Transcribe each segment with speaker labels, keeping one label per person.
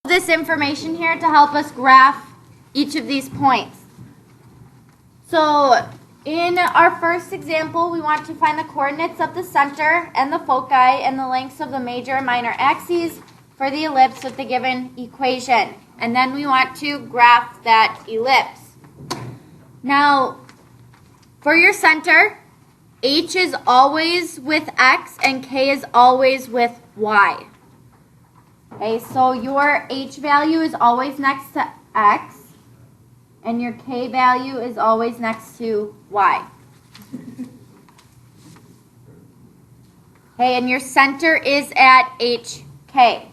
Speaker 1: this information here to help us graph each of these points. So in our first example, we want to find the coordinates of the center and the foci and the lengths of the major and minor axes for the ellipse with the given equation. And then we want to graph that ellipse. Now, for your center, H is always with X and K is always with Y. Okay, so your H value is always next to X and your K value is always next to Y. Okay, and your center is at HK.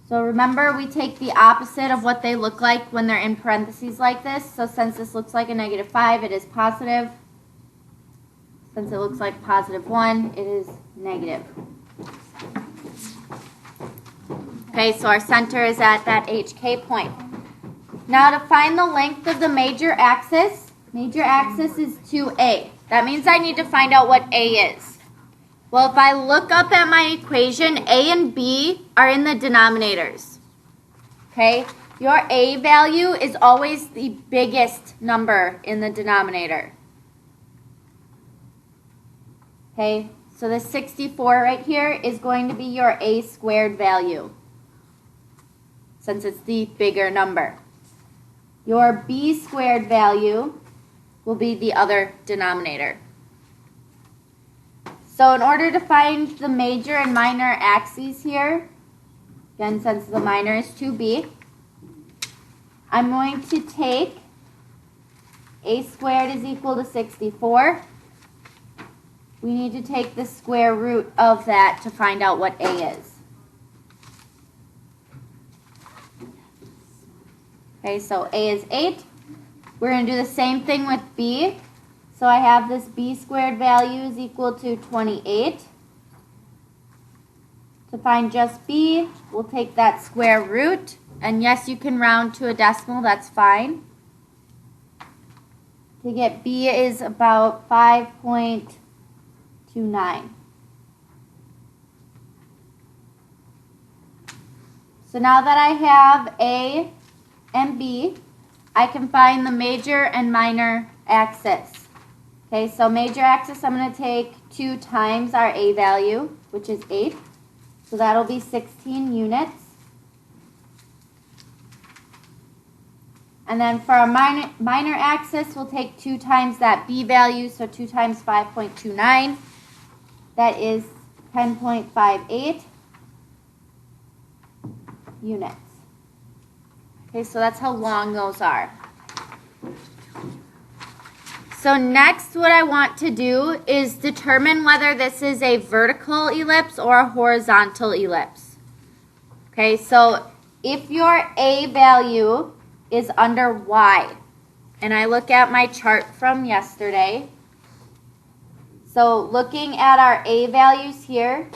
Speaker 1: So remember, we take the opposite of what they look like when they're in parentheses like this. So since this looks like a -5, it is positive. Since it looks like +1, it is negative. Okay, so our center is at that HK point. Now to find the length of the major axis is 2A. That means I need to find out what A is. Well, if I look up at my equation, A and B are in the denominators. Okay, your A value is always the biggest number in the denominator. Okay, so the 64 right here is going to be your A squared value, since it's the bigger number. Your B squared value will be the other denominator. So in order to find the major and minor axes here, again, since the minor is 2B, I'm going to take A squared is equal to 64. We need to take the square root of that to find out what A is. Okay, so A is 8. We're going to do the same thing with B. So I have this B squared value is equal to 28. To find just B, we'll take that square root. And yes, you can round to a decimal, that's fine. To get B is about 5.29. So now that I have A and B, I can find the major and minor axis. Okay, so major axis, I'm going to take 2 times our A value, which is 8. So that'll be 16 units. And then for our minor axis, we'll take 2 times that B value, so 2 times 5.29. That is 10.58 units. Okay, so that's how long those are. So next, what I want to do is determine whether this is a vertical ellipse or a horizontal ellipse. Okay, so if your A value is under Y, and I look at my chart from yesterday, so looking at our A values here,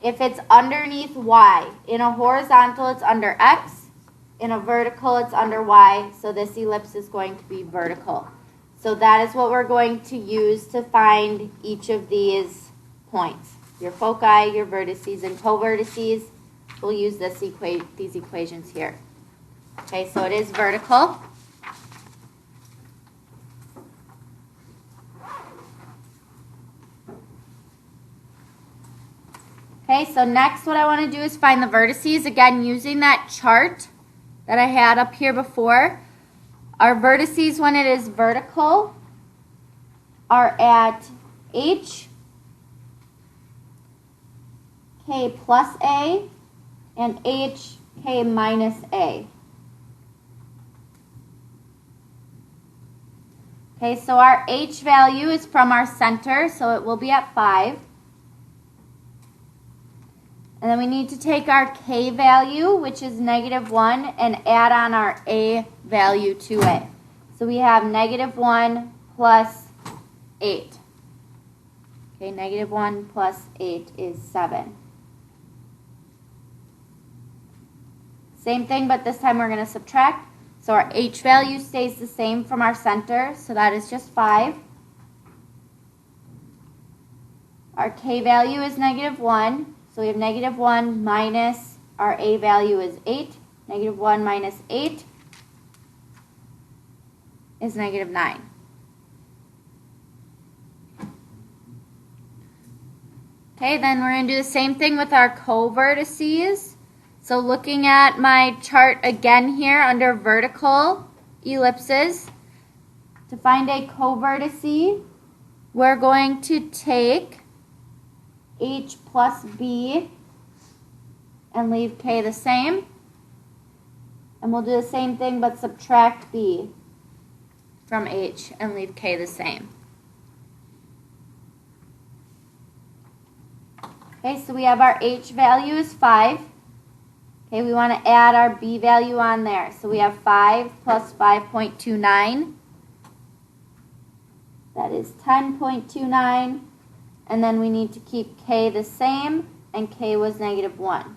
Speaker 1: if it's underneath Y, in a horizontal it's under X, in a vertical it's under Y, so this ellipse is going to be vertical. So that is what we're going to use to find each of these points. Your foci, your vertices, and covertices. We'll use these equations here. Okay, so it is vertical. Okay, so next what I want to do is find the vertices. Again, using that chart that I had up here before. Our vertices, when it is vertical, are at H, K plus A, and H, K minus A. Okay, so our H value is from our center, so it will be at 5. And then we need to take our K value, which is -1, and add on our A value to it. So we have -1 plus 8. Okay, -1 plus 8 is 7. Same thing, but this time we're going to subtract. So our H value stays the same from our center, so that is just 5. Our K value is -1. So we have -1 minus our A value is 8. Negative 1 minus 8 is negative 9. Okay, then we're going to do the same thing with our co-vertices. So looking at my chart again here under vertical ellipses, to find a co-vertice, we're going to take H plus B and leave K the same. And we'll do the same thing but subtract B from H and leave K the same. Okay, so we have our H value is 5. Okay, we want to add our B value on there. So we have 5 plus 5.29. That is 10.29. And then we need to keep K the same, and K was negative 1.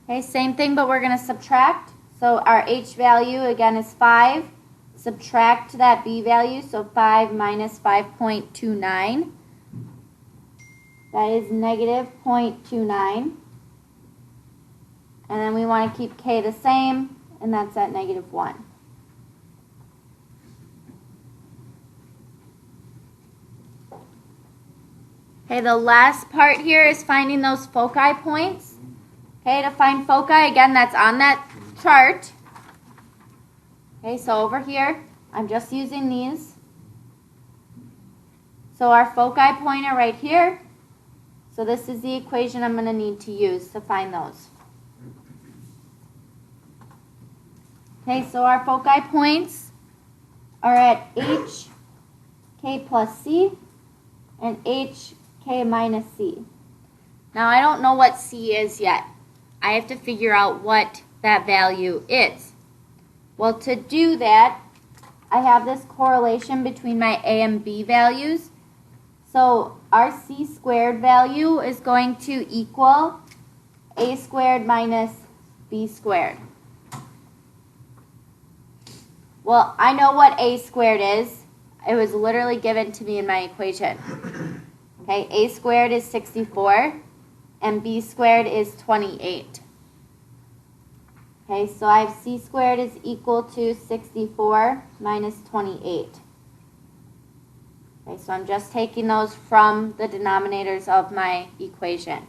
Speaker 1: Okay, same thing, but we're going to subtract. So our H value, again, is 5. Subtract that B value, so 5 minus 5.29. That is negative 0.29. And then we want to keep K the same, and that's at negative 1. Okay, the last part here is finding those foci points. Okay, to find foci, again, that's on that chart. Okay, so over here, I'm just using these. So our foci point are right here. So this is the equation I'm going to need to use to find those. Okay, so our foci points are at H, K plus C, and H, K minus C. Now I don't know what C is yet. I have to figure out what that value is. Well, to do that, I have this correlation between my A and B values. So our C squared value is going to equal A squared minus B squared. Well, I know what A squared is. It was literally given to me in my equation. Okay, A squared is 64, and B squared is 28. Okay, so I have C squared is equal to 64 minus 28. Okay, so I'm just taking those from the denominators of my equation.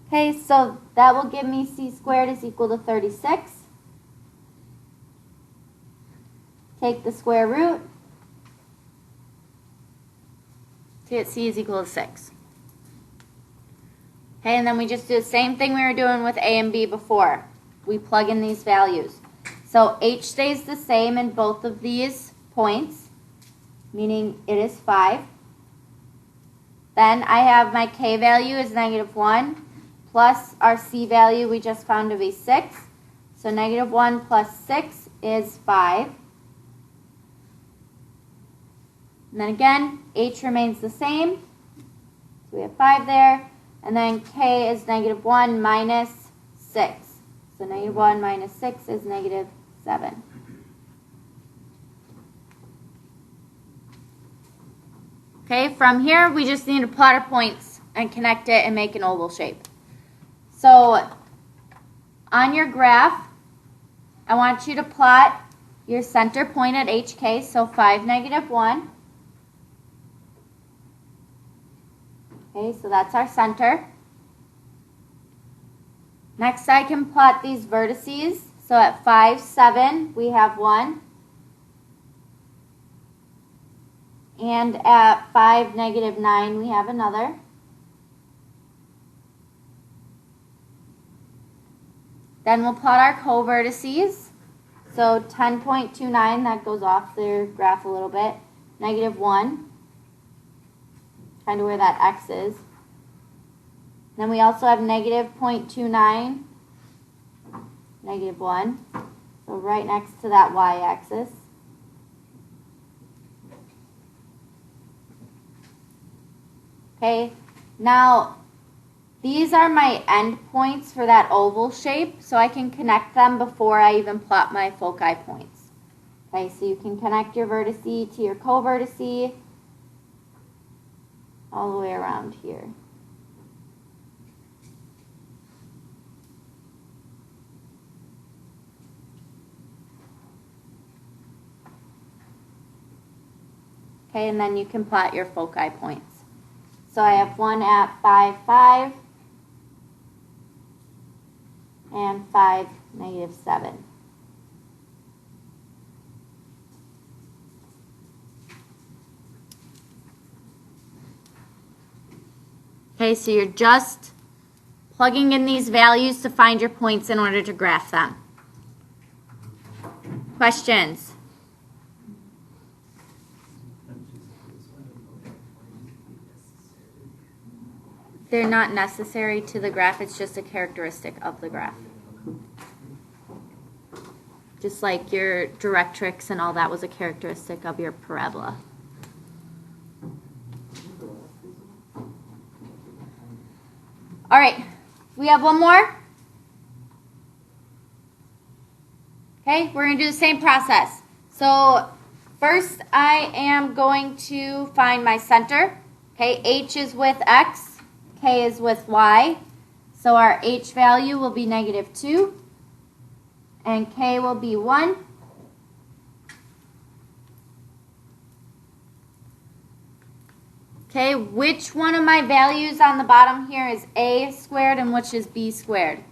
Speaker 1: Okay, so that will give me C squared is equal to 36. Take the square root. To get C is equal to 6. Okay, and then we just do the same thing we were doing with A and B before. We plug in these values. So H stays the same in both of these points, meaning it is 5. Then I have my K value is negative 1, plus our C value we just found to be 6. So negative 1 plus 6 is 5. And then again, H remains the same. So we have 5 there. And then K is negative 1 minus 6. So negative 1 minus 6 is negative 7. Okay, from here we just need to plot our points and connect it and make an oval shape. So on your graph, I want you to plot your center point at HK, so 5, negative 1. Okay, so that's our center. Next, I can plot these vertices. So at 5, 7, we have 1. And at 5, negative 9, we have another. Then we'll plot our co-vertices. So 10.29, that goes off their graph a little bit. Negative 1. Kind of where that X is. Then we also have negative 0.29, negative 1. So right next to that Y-axis. Okay, now these are my endpoints for that oval shape, so I can connect them before I even plot my foci points. Okay, so you can connect your vertice to your co-vertice. all the way around here. Okay, and then you can plot your foci points. So I have one at 5, 5, and 5, negative 7. Okay, so you're just plugging in these values to find your points in order to graph them. Questions? They're not necessary to the graph, it's just a characteristic of the graph. Just like your directrix and all that was a characteristic of your parabola. All right, we have one more. Okay, we're going to do the same process. So first I am going to find my center. Okay, H is with X, K is with Y. So our H value will be negative 2, and K will be 1. Okay, which one of my values on the bottom here is A squared and which is B squared?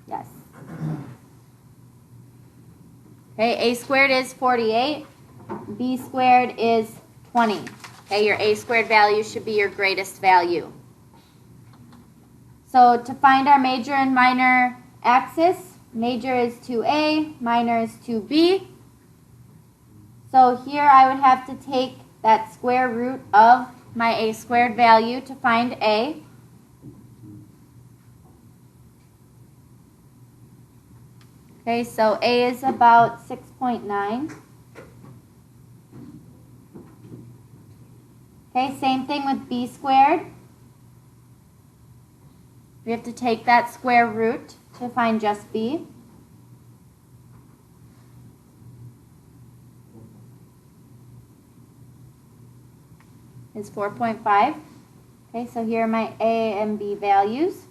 Speaker 1: Yes. Okay, A squared is 48, B squared is 20. Okay, your A squared value should be your greatest value. So to find our major and minor axis, major is 2A, minor is 2B. So here I would have to take that square root of my A squared value to find A. Okay, so A is about 6.9. Okay, same thing with B squared. We have to take that square root to find just B. Is 4.5. Okay, so here are my A and B values.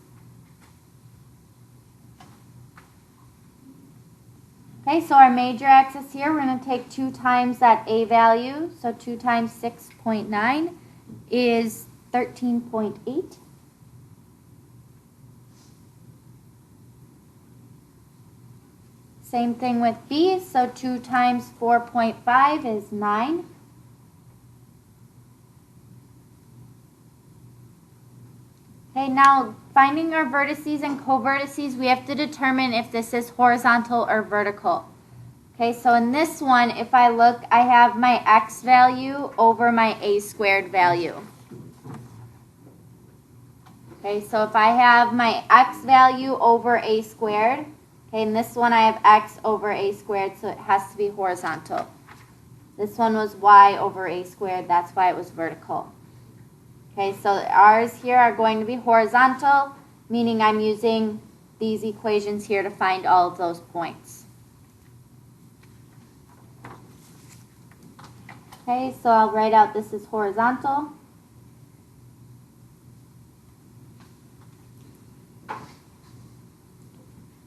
Speaker 1: Okay, so our major axis here, we're going to take 2 times that A value. So 2 times 6.9 is 13.8. Same thing with B. So 2 times 4.5 is 9. Okay, now finding our vertices and covertices, we have to determine if this is horizontal or vertical. Okay, so in this one, if I look, I have my X value over my A squared value. Okay, so if I have my X value over A squared, okay, in this one I have X over A squared, so it has to be horizontal. This one was Y over A squared, that's why it was vertical. Okay, so ours here are going to be horizontal, meaning I'm using these equations here to find all of those points. Okay, so I'll write out this is horizontal.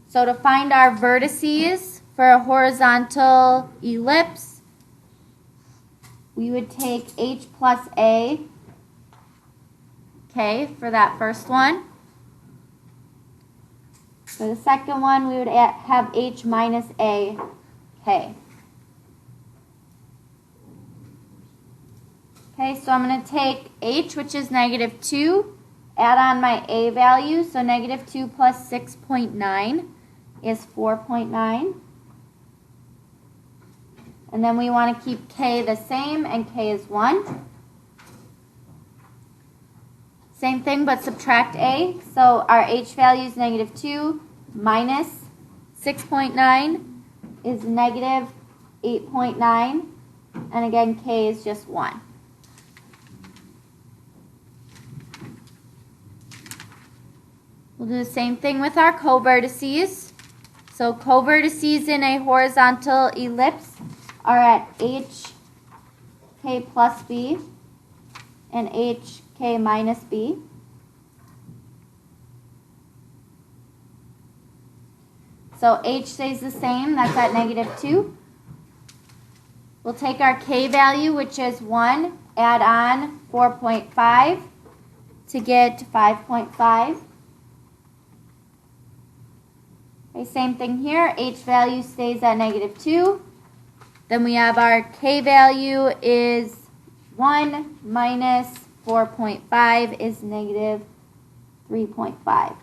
Speaker 1: So to find our vertices for a horizontal ellipse, we would take H plus A. Okay, for that first one. For the second one, we would have H minus A, K. Okay, so I'm going to take H, which is negative 2, add on my A value, so negative 2 plus 6.9 is 4.9. And then we want to keep K the same, and K is 1. Same thing, but subtract A. So our H value is negative 2 minus 6.9 is negative 8.9. And again, K is just 1. We'll do the same thing with our covertices. So covertices in a horizontal ellipse are at H hk plus b and hk minus b. So h stays the same, that's at -2. We'll take our k value, which is 1, add on 4.5 to get 5.5. Okay, same thing here, h value stays at -2. Then we have our k value is 1 minus 4.5 is -3.5.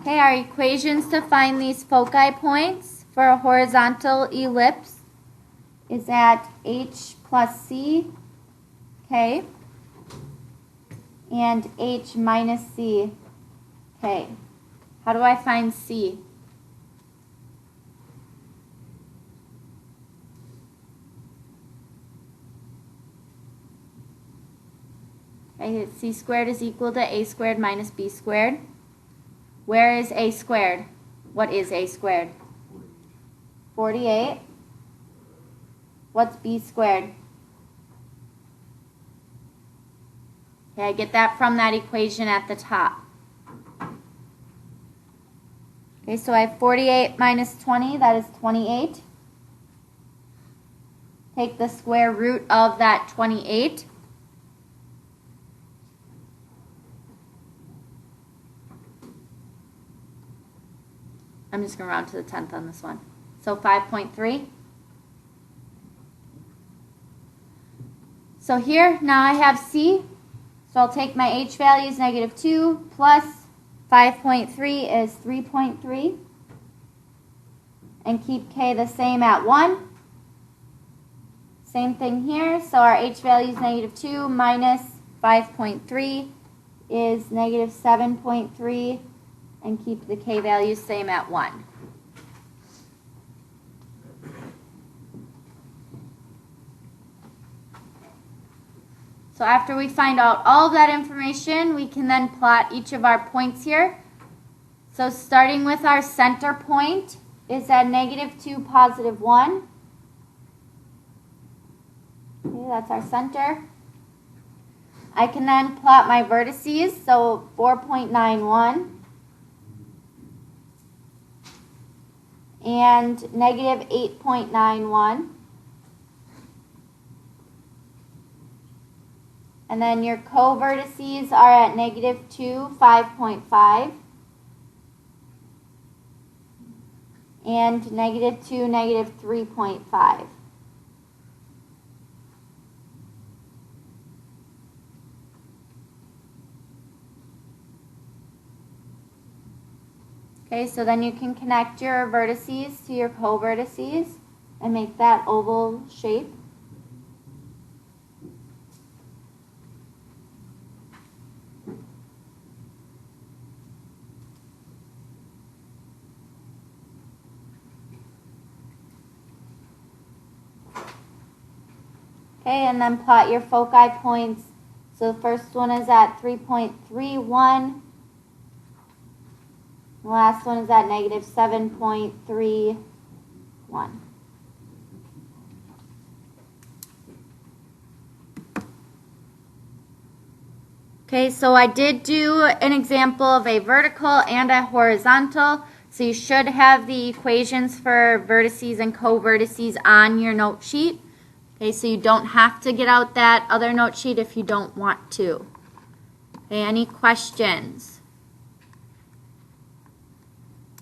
Speaker 1: Okay, our equations to find these foci points for a horizontal ellipse is at h plus c, k, and h minus c, k. How do I find c? Okay, c squared is equal to a squared minus b squared. Where is a squared? What is a squared? 48. What's b squared? Okay, I get that from that equation at the top. Okay, so I have 48 minus 20, that is 28. Take the square root of that 28. I'm just going to round to the 10th on this one. So 5.3. So here, now I have c. So I'll take my h value is -2 plus 5.3 is 3.3. And keep k the same at 1. Same thing here. So our h value is -2 minus 5.3 is -7.3. And keep the k value same at 1. So after we find out all of that information, we can then plot each of our points here. So starting with our center point is at -2, +1. Okay, that's our center. I can then plot my vertices, so 4.91. And -8.91. And then your co-vertices are at -2, 5.5. And -2, -3.5. Okay, so then you can connect your vertices to your co-vertices and make that oval shape. Okay, and then plot your foci points. So the first one is at 3.31. The last one is at -7.31. Okay, so I did do an example of a vertical and a horizontal. So you should have the equations for vertices and co-vertices on your note sheet. Okay, so you don't have to get out that other note sheet if you don't want to. Okay, any questions?